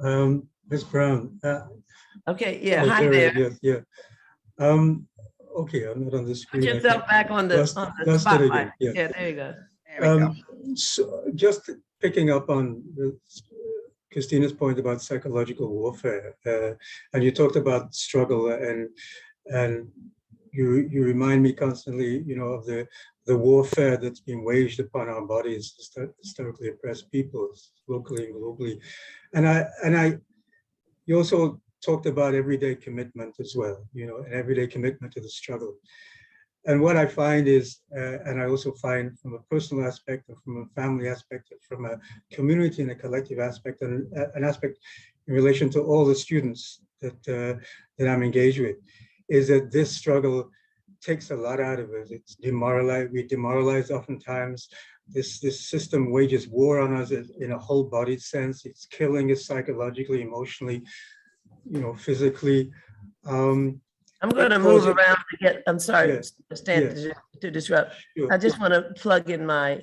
Sure. Ms. Brown. Okay, yeah, Oh, hi Terry, there. yeah. Um, okay, I'm not on the Put screen. I think yourself back on lost, the lost it spotlight. again. Yeah. Yeah, there you go. There we go. So just picking up on Christina's point about psychological warfare, and you talked about struggle, and you remind me constantly, of the warfare that's being waged upon our bodies, historically oppressed peoples, locally and globally, and you also talked about everyday commitment as well, an everyday commitment to the struggle. And what I find is, and I also find from a personal aspect, and from a family aspect, and from a community and a collective aspect, and an aspect in relation to all the students that I'm engaged with, is that this struggle takes a lot out of us. It's demoralized. We demoralize oftentimes. This system wages war on us in a whole-bodied sense. It's killing us psychologically, emotionally, physically. I'm going to move around to get, I'm sorry, to disrupt. Sure. I just want to plug in my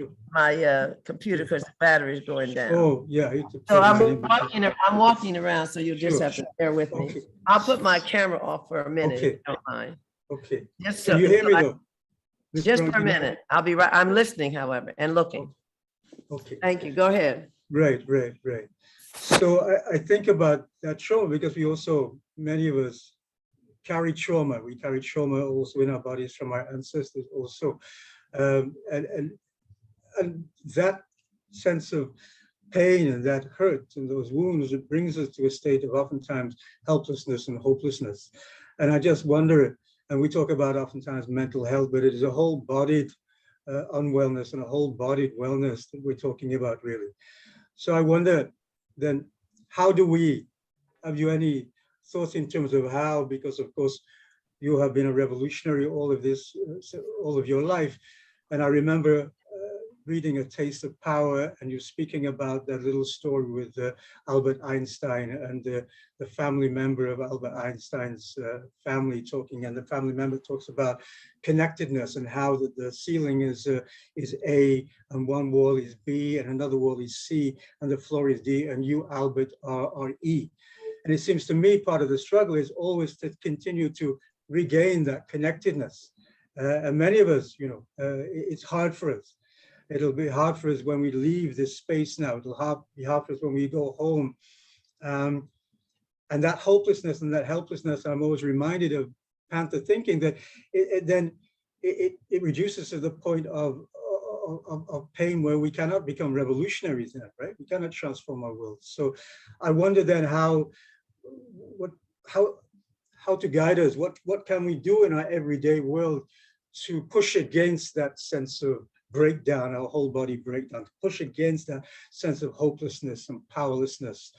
Sure. my computer because the battery is going down. Oh, yeah. So I'm walking around, so you'll just have to bear with me. Okay. I'll put my camera off for a minute, if Okay. you don't mind. Okay. Just Can you hear me though? Just for a minute. I'll be right. I'm listening, however, and looking. Okay. Thank you. Go ahead. Right. So I think about that trauma because we also, many of us carry trauma. We carry trauma also in our bodies from our ancestors also. And that sense of pain and that hurt and those wounds, it brings us to a state of oftentimes helplessness and hopelessness. And I just wonder, and we talk about oftentimes mental health, but it is a whole-bodied unwellness and a whole-bodied wellness that we're talking about, really. So I wonder then, how do we, have you any thoughts in terms of how, because of course you have been a revolutionary all of your life, and I remember reading A Taste of Power, and you're speaking about that little story with Albert Einstein and the family member of Albert Einstein's family talking, and the family member talks about connectedness and how the ceiling is A, and one wall is B, and another wall is C, and the floor is D, and you, Albert, are E. And it seems to me part of the struggle is always to continue to regain that connectedness. And many of us, it's hard for us. It'll be hard for us when we leave this space now. It'll be hard for us when we go home. And that hopelessness and that helplessness, I'm always reminded of Panther thinking that it reduces to the point of pain where we cannot become revolutionaries in it, right? We cannot transform our world. So I wonder then how to guide us. What can we do in our everyday world to push against that sense of breakdown, our whole body breakdown, to push against that sense of hopelessness and powerlessness,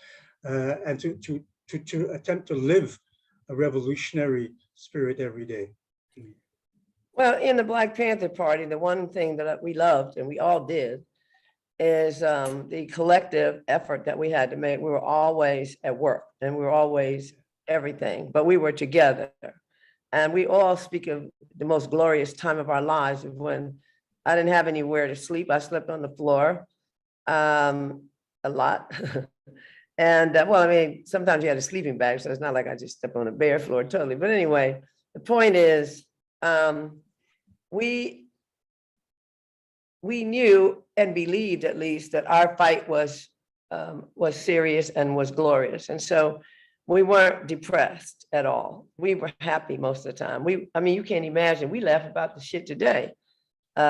and to attempt to live a revolutionary spirit every day. Well, in the Black Panther Party, the one thing that we loved, and we all did, is the collective effort that we had to make. We were always at work, and we were always everything, but we were together. And we all speak of the most glorious time of our lives of when I didn't have anywhere to sleep. I slept on the floor a lot. And well, I mean, sometimes you had a sleeping bag, so it's not like I just stepped on a bare floor totally. But anyway, the point is, we knew and believed at least that our fight was serious and was glorious. And so we weren't depressed at all. We were happy most of the time. I mean, you can't imagine, we laugh about the shit today.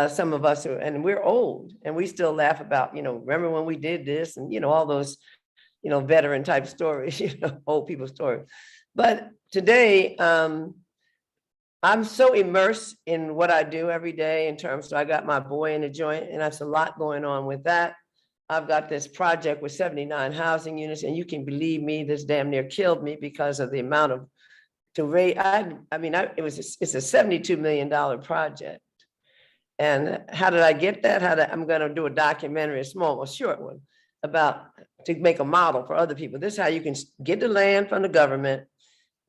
Some of us, and we're old, and we still laugh about, remember when we did this, and all those, veteran type stories, old people stories. But today, I'm so immersed in what I do every day in terms, so I got my boy in the joint, and that's a lot going on with that. I've got this project with 79 housing units, and you can believe me, this damn near killed me because of the amount of, it's a $72 million project. And how did I get that? I'm going to do a documentary, a short one, to make a model for other people. This is how you can get the land from the government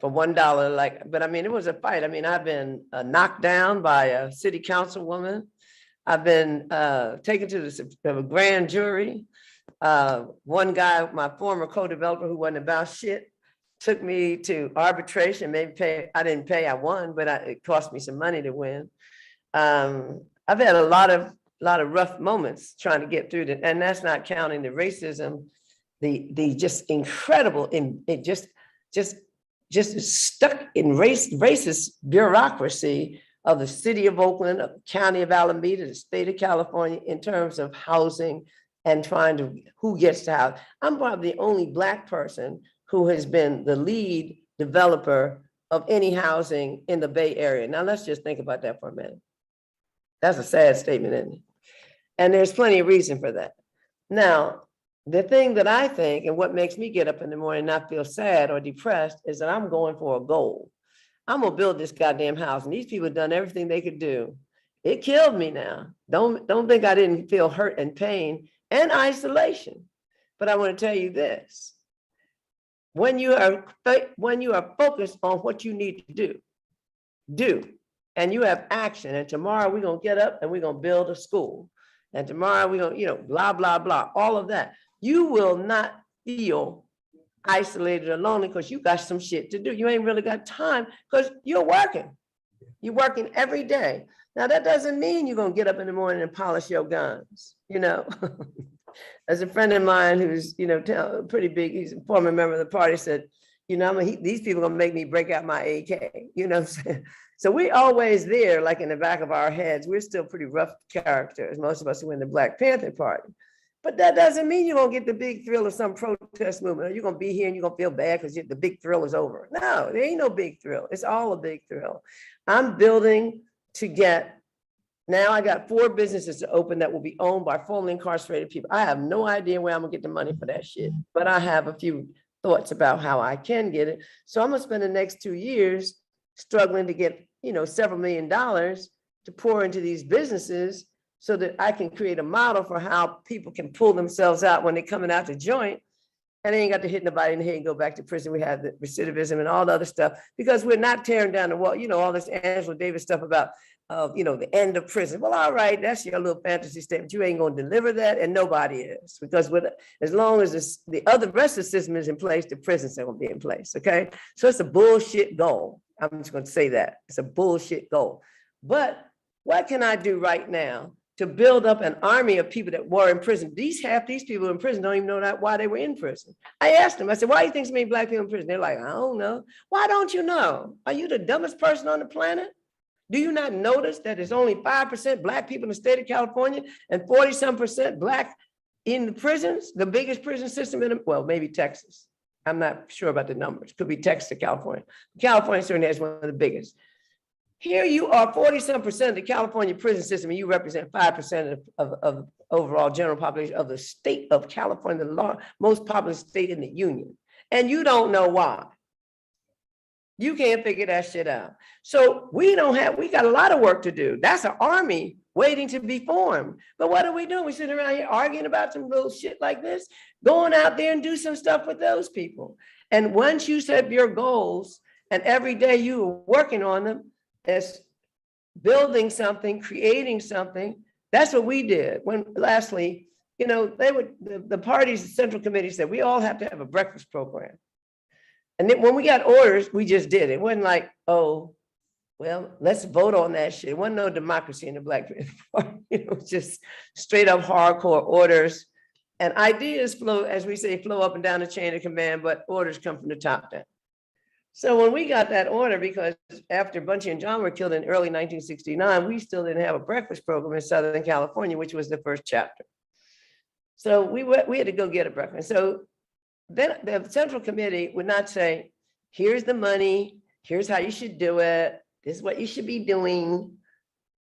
for $1. But I mean, it was a fight. I mean, I've been knocked down by a city councilwoman. I've been taken to the grand jury. One guy, my former co-developer who wasn't about shit, took me to arbitration, maybe pay, I didn't pay, I won, but it cost me some money to win. I've had a lot of rough moments trying to get through that, and that's not counting the racism, the just incredible, it just stuck in racist bureaucracy of the city of Oakland, of the county of Alameda, the state of California, in terms of housing and trying to, who gets to house. I'm probably the only Black person who has been the lead developer of any housing in the Bay Area. Now, let's just think about that for a minute. That's a sad statement, isn't it? And there's plenty of reason for that. Now, the thing that I think, and what makes me get up in the morning and not feel sad or depressed, is that I'm going for a goal. I'm gonna build this goddamn house, and these people have done everything they could do. It killed me now. Don't think I didn't feel hurt and pain and isolation. But I want to tell you this. When you are focused on what you need to do, and you have action, and tomorrow we're gonna get up and we're gonna build a school, and tomorrow we're gonna, blah, blah, blah, all of that. You will not feel isolated or lonely because you got some shit to do. You ain't really got time because you're working. You're working every day. Now, that doesn't mean you're gonna get up in the morning and polish your guns, As a friend of mine who's, pretty big, he's a former member of the party, said, these people are gonna make me break out my AK, what I'm saying? So we're always there, like in the back of our heads. We're still pretty rough characters, most of us who are in the Black Panther Party. But that doesn't mean you're gonna get the big thrill of some protest movement, or you're gonna be here and you're gonna feel bad because the big thrill is over. No, there ain't no big thrill. It's all a big thrill. I'm building to get, now I got 4 businesses to open that will be owned by formerly incarcerated people. I have no idea where I'm gonna get the money for that shit, but I have a few thoughts about how I can get it. So I'm gonna spend the next 2 years struggling to get, several $1 million to pour into these businesses so that I can create a model for how people can pull themselves out when they're coming out the joint, and they ain't got to hit nobody in the head and go back to prison. We have the recidivism and all the other stuff, because we're not tearing down the wall, all this Angela Davis stuff about, the end of prison. Well, all right, that's your little fantasy statement. You ain't going to deliver that, and nobody is, because as long as the rest of the system is in place, the prisons are going to be in place, okay? So it's a bullshit goal. I'm just going to say that. It's a bullshit goal. But what can I do right now to build up an army of people that were in prison? Half these people in prison don't even know why they were in prison. I asked them, I said, why do you think so many Black people in prison? They're like, I don't know. Why don't you know? Are you the dumbest person on the planet? Do you not notice that there's only 5% Black people in the state of California and 40-some% Black in the prisons, the biggest prison system maybe Texas. I'm not sure about the numbers. Could be Texas or California. California certainly has one of the biggest. Here you are, 40-some% of the California prison system, and you represent 5% of overall general population of the state of California, the most populous state in the union. And you don't know why. You can't figure that shit out. So we got a lot of work to do. That's an army waiting to be formed. But what are we doing? We sitting around here arguing about some little shit like this, going out there and do some stuff with those people. And once you set your goals, and every day you are working on them, as building something, creating something, that's what we did. Lastly, the party's central committee said we all have to have a breakfast program. And then when we got orders, we just did it. It wasn't like, oh, well, let's vote on that shit. It wasn't no democracy in the Black Panther Party. It was just straight up hardcore orders. And ideas flow, as we say, flow up and down the chain of command, but orders come from the top down. So when we got that order, because after Bunchy and John were killed in early 1969, we still didn't have a breakfast program in Southern California, which was the first chapter. So we had to go get a breakfast. So then the central committee would not say, here's the money, here's how you should do it, this is what you should be doing.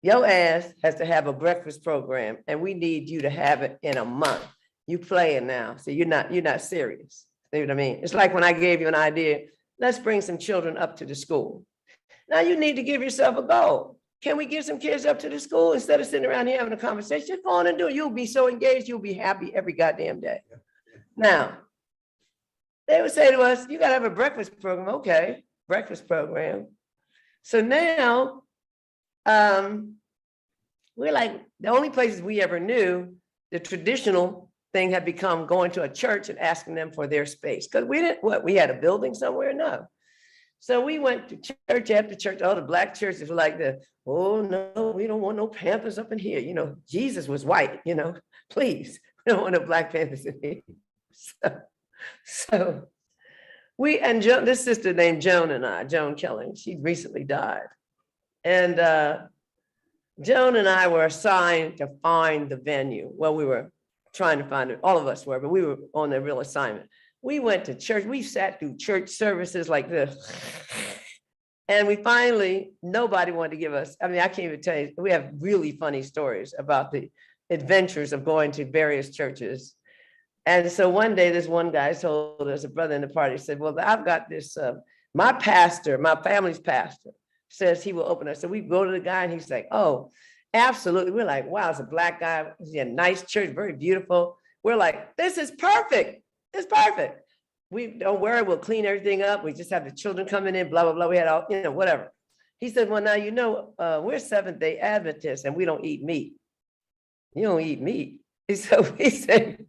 Your ass has to have a breakfast program, and we need you to have it in a month. You playing now, so you're not serious. See what I mean? It's like when I gave you an idea, let's bring some children up to the school. Now you need to give yourself a goal. Can we get some kids up to the school instead of sitting around here having a conversation? Just go on and do it. You'll be so engaged, you'll be happy every goddamn day. Now, they would say to us, you gotta have a breakfast program. Okay, breakfast program. So now, we're like, the only places we ever knew, the traditional thing had become going to a church and asking them for their space. Because we didn't, we had a building somewhere? No. So we went to church after church. All the black churches were like this. Oh no, we don't want no Panthers up in here. Jesus was white, please. We don't want no Black Panthers in here. So and this sister named Joan Kelly, she recently died. And Joan and I were assigned to find the venue. Well, we were trying to find it. All of us were, but we were on a real assignment. We went to church. We sat through church services like this. And we finally, nobody wanted to give us, I can't even tell you, we have really funny stories about the adventures of going to various churches. And so one day, this one guy told us, a brother in the party said, well, I've got this, my pastor, my family's pastor says he will open us. So we go to the guy and he's like, oh, absolutely. We're like, wow, it's a black guy. He's a nice church, very beautiful. We're like, this is perfect. It's perfect. We don't worry, we'll clean everything up. We just have the children coming in, blah, blah, blah. We had all, whatever. He said, well, now, we're Seventh-day Adventists and we don't eat meat. You don't eat meat. And so he said,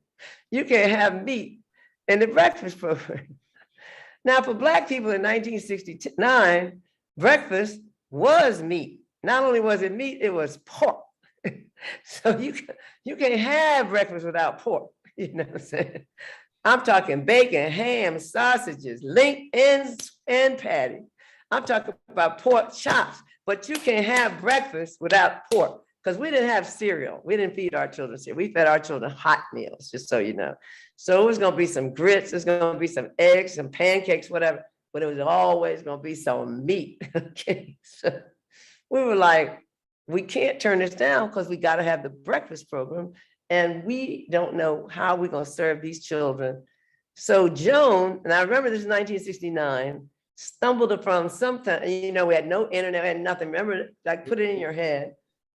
you can't have meat in the breakfast program. Now, for Black people in 1969, breakfast was meat. Not only was it meat, it was pork. So you can't have breakfast without pork. You know what I'm saying? I'm talking bacon, ham, sausages, ends, and patty. I'm talking about pork chops, but you can't have breakfast without pork because we didn't have cereal. We didn't feed our children cereal. We fed our children hot meals, just so you know. So it was going to be some grits, it's going to be some eggs, some pancakes, whatever, but it was always going to be some meat. Okay, so we were like, we can't turn this down because we got to have the breakfast program. And we don't know how we're going to serve these children. So Joan, and I remember this is 1969, stumbled upon something, we had no internet, we had nothing. Remember, like put it in your head.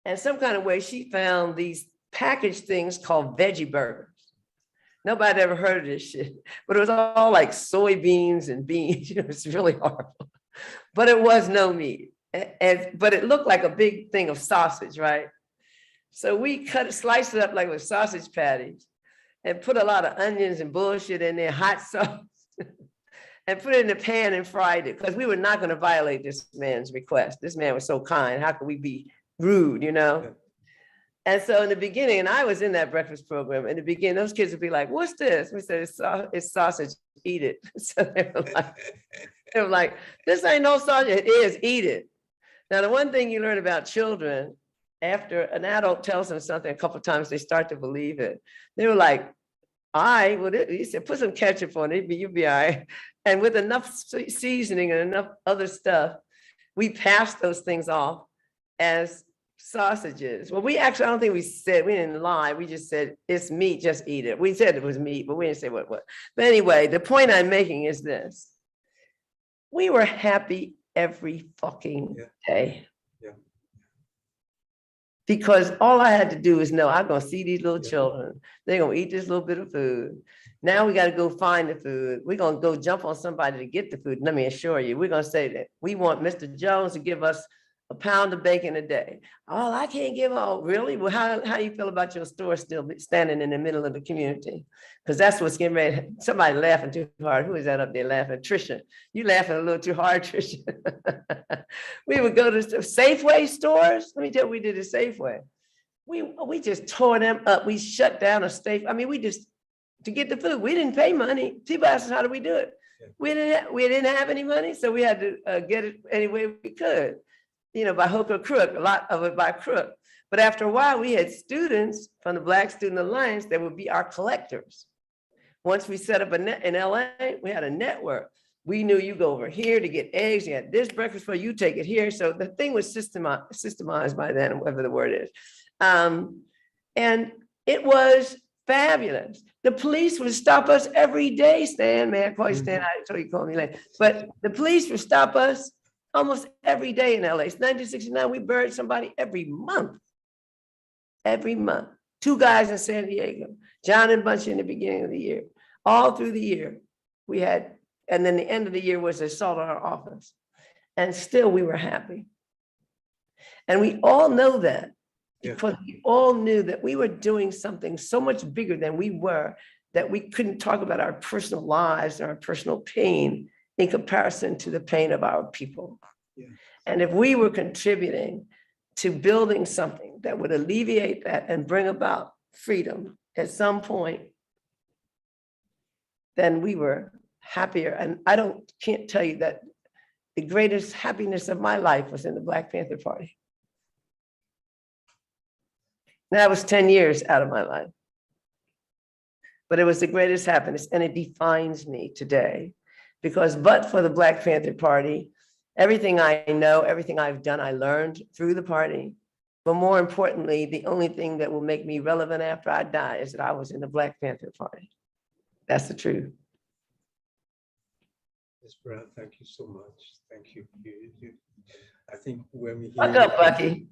And some kind of way she found these packaged things called veggie burgers. Nobody ever heard of this shit, but it was all like soybeans and beans. It was really horrible, but it was no meat. But it looked like a big thing of sausage, right? So we sliced it up like with sausage patties and put a lot of onions and bullshit in there, hot sauce, and put it in the pan and fried it because we were not going to violate this man's request. This man was so kind. How could we be rude, Yeah. And so in the beginning, and I was in that breakfast program, in the beginning, those kids would be like, what's this? We said, it's sausage, eat it. So they were like, this ain't no sausage. It is, eat it. Now, the one thing you learn about children, after an adult tells them something a couple of times, they start to believe it. They were like, he said, put some ketchup on it, you'll be all right. And with enough seasoning and enough other stuff, we passed those things off as sausages. Well, I don't think we didn't lie. We just said, it's meat, just eat it. We said it was meat, but we didn't say what. But anyway, the point I'm making is this. We were happy every fucking day. Because all I had to do is know I'm going to see these little children. They're going to eat this little bit of food. Now we got to go find the food. We're going to go jump on somebody to get the food. Let me assure you, we're going to say that we want Mr. Jones to give us a pound of bacon a day. Oh, I can't give all. Really? Well, how do you feel about your store still standing in the middle of the community? Because that's what's getting ready. Somebody laughing too hard. Who is that up there laughing? Trisha. You laughing a little too hard, Trisha. We would go to Safeway stores. Let me tell you what we did at Safeway. We just tore them up. We shut down a Safeway. We just, to get the food, we didn't pay money. People asked us, how do we do it? We didn't have any money, so we had to get it any way we could. By hook or crook, a lot of it by crook. But after a while, we had students from the Black Student Alliance that would be our collectors. Once we set up in LA, we had a network. We knew you go over here to get eggs, you had this breakfast for you, take it here. So the thing was systemized by then, whatever the word is. And it was fabulous. The police would stop us every day, Stan, man, I call you Stan, I told you call me Elaine. But the police would stop us almost every day in LA. It's 1969, we buried somebody every month. Every month. 2 guys in San Diego, John and Bunch in the beginning of the year. All through the year, we had, and then the end of the year was assault on our office. And still we were happy. And we all know that Yeah. because we all knew that we were doing something so much bigger than we were, that we couldn't talk about our personal lives and our personal pain in comparison to the pain of our people. Yeah. And if we were contributing to building something that would alleviate that and bring about freedom at some point, then we were happier. And can't tell you that the greatest happiness of my life was in the Black Panther Party. That was 10 years out of my life. But it was the greatest happiness, and it defines me today. Because but for the Black Panther Party, everything I know, everything I've done, I learned through the party. But more importantly, the only thing that will make me relevant after I die is that I was in the Black Panther Party. That's the truth. Ms. Brown, thank you so much. Thank you. I think when we Fuck up, Bucky.